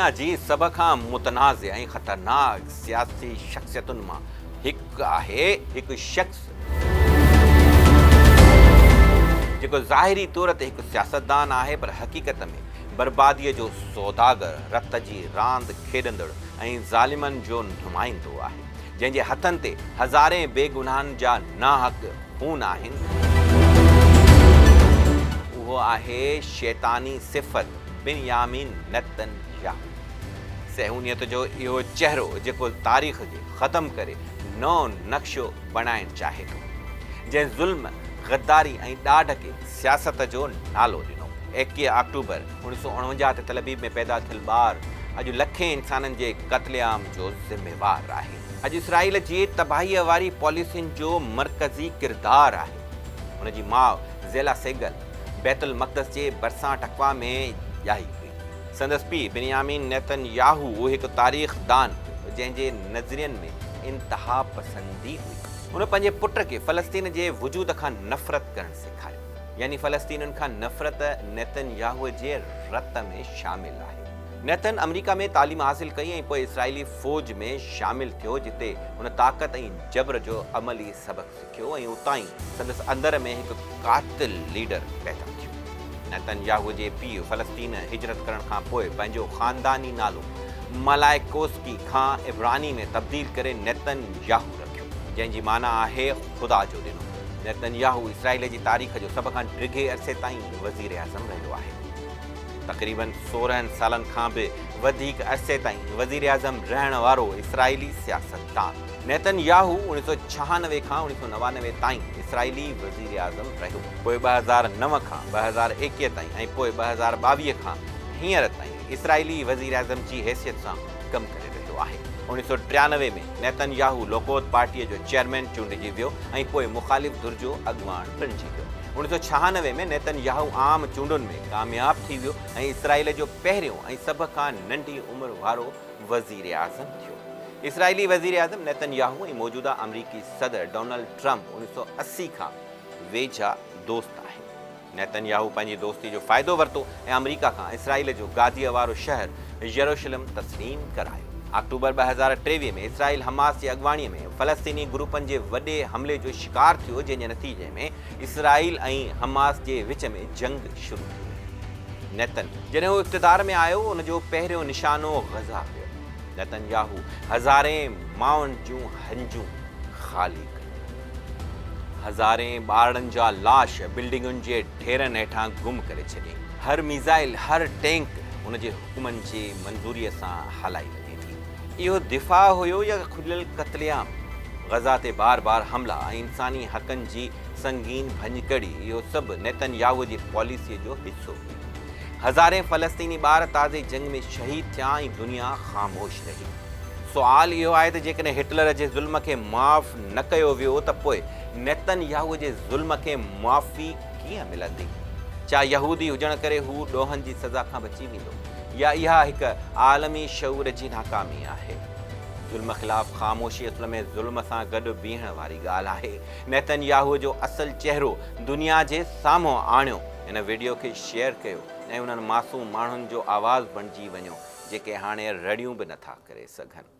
दुनिया जी सभ खां मुतनाज़ ऐं ख़तरनाक सियासी शख़्सियतुनि मां हिकु आहे हिकु शख़्स जेको ज़ाहिरी तौर ते हिकु सियासतदान आहे, पर हक़ीक़त में बर्बादीअ जो सौदागर, रत जी रांदि खेॾंदड़ ऐं ज़ालिमनि जो नुमाइंदो आहे, जंहिंजे हथनि ते हज़ारे बेगुनाहनि जा नाहक़ खून आहिनि। उहो आहे शैतानी सिफ़त बिनयामीन नेतन्याहू। सहूनियत जो इहो चहिरो जेको तारीख़ खे ख़तमु करे नओं नक्शो बणाइणु चाहे थो, जंहिं ज़ुल्म, गद्दारी ऐं ॾाढ खे सियासत जो नालो ॾिनो। 21 अक्टूबर 1949 ते तलबीब में पैदा थियल ॿार अॼु लखें इंसाननि जे क़त्लेआम जो ज़िम्मेवार आहे। अॼु इसराईल जी तबाहीअ वारी पॉलिसियुनि जो मरकज़ी किरदारु आहे। हुनजी माउ ज़ेला सेगल बैतुल मक़दस जे भरिसां टकवा में ॼाई हुई। संदसि पीउ बिनयामीन नेतन्याहू उहो हिकु तारीख़दान जंहिंजे नज़रियनि में इंतिहा पसंदी हुई। हुन पंहिंजे पुट खे फ़लस्तीन जे वजूद खां नफ़रत करणु सेखारियो, यानी फ़लस्तीनियुनि खां नफ़रत नेतन्याहूअ जे रत में शामिल आहे। नेतन अमेरिका में तालीम हासिल कई ऐं पोइ इसराइली फ़ौज में शामिल थियो, जिते हुन ताक़त ऐं जबर जो अमली सबक़ सिखियो ऐं उतां ई संदसि अंदर में हिकु क़ातिल लीडर पैदा थियो। नेतन्याहू जे पीउ फ़लस्तीन हिजरत करण खां पोइ पंहिंजो ख़ानदानी नालो मलाइकोस्की खां इब्रानी में तब्दील करे नेतन्याहू रखियो, जंहिंजी माना आहे ख़ुदा जो ॾिनो। नेतन्याहू इसराइल जी तारीख़ जो सभ खां डिघे अरसे ताईं वज़ीर आज़म रहियो आहे। तक़रीबन 16 सालनि खां बि वधीक अरसे ताईं वज़ीर आज़म रहण वारो इसराइली सियासतदान नेतन्याहू 1996 खां 1999 ताईं इसराइली वज़ीर आज़म रहियो। पोइ 2009 खां 2021 ताईं ऐं पोइ 2022 खां हींअर ताईं इसराइली वज़ीर आज़म जी हैसियत सां कमु करे रहियो आहे। 1993 में नेतन्याहू लोकोत पार्टीअ जो चेयरमैन चूंडिजी वियो ऐं पोइ मुख़ालिफ़ धुर जो अॻुवाण बणिजी वियो। 1996 में नेतन्याहू आम चूंडुनि में कामयाब थी वियो ऐं इसराइल जो पहिरियों ऐं सभ खां नंढी उमिरि वारो वज़ीर आज़म थियो। इसराइली वज़ीर आज़म नेतन्याहू ऐं मौजूदा अमरीकी सदर डोनाल्ड ट्रंप 1980 खां वेझा दोस्त आहिनि। नेतन्याहू पंहिंजी दोस्ती जो फ़ाइदो वरितो ऐं अमरीका खां इसराइल जो गादीअ वारो शहर यरूशलेम तस्लीम करायो। अक्टूबर 2023 में इसराइल हमास जी अॻुवाणीअ में फ़लस्तीनी ग्रुपनि जे वॾे हमले जो शिकार थियो, जंहिंजे नतीजे में इसराइल ऐं हमास जे विच में जंग शुरू थी। नेतन जॾहिं हू इक़्तिदार में आयो, उनजो पहिरियों निशानो गज़ा हुयो। नेतन्याहू हज़ारे माउनि जूं हंजूं ख़ाली कयूं, हज़ारे ॿारनि जा लाश बिल्डिंगुनि जे ढेरनि हेठां गुम करे छॾियईं। हर मिज़ाइल, हर टैंक उनजे हुकुमनि जी मंज़ूरीअ सां हलाई वञे थी। इहो दिफ़ा हुयो या खुलियल क़त्लेआम? गज़ा ते बार बार हमला ऐं इंसानी हक़नि जी संगीन भञकड़ी, इहो सभु नेतन्याहू जी पॉलिसीअ जो हिसो हुयो। हज़ारे फ़लस्तीनी ॿार ताज़े जंग में शहीद थिया ऐं दुनिया ख़ामोश रही। सुवाल इहो आहे त जेकॾहिं हिटलर जे ज़ुल्म खे माफ़ न कयो वियो, त पोइ नेतन्याहू जे ज़ुल्म खे मुआफ़ी कीअं मिलंदी? छा यहूदी हुजण करे हू ॾोहनि जी सज़ा खां बची वेंदो, या इहा हिकु आलमी शऊर जी नाकामी आहे? ज़ुल्म ख़िलाफ़ ख़ामोशी असल में ज़ुल्म सां गॾु बीहण वारी ॻाल्हि आहे। नेतन्याहू जो असुलु चहिरो दुनिया जे साम्हूं आणियो। हिन वीडियो खे शेयर कयो ऐं उन्हनि मासूम माण्हुनि जो आवाज़ बणिजी वञो जेके हाणे रड़ियूं बि नथा करे सघनि।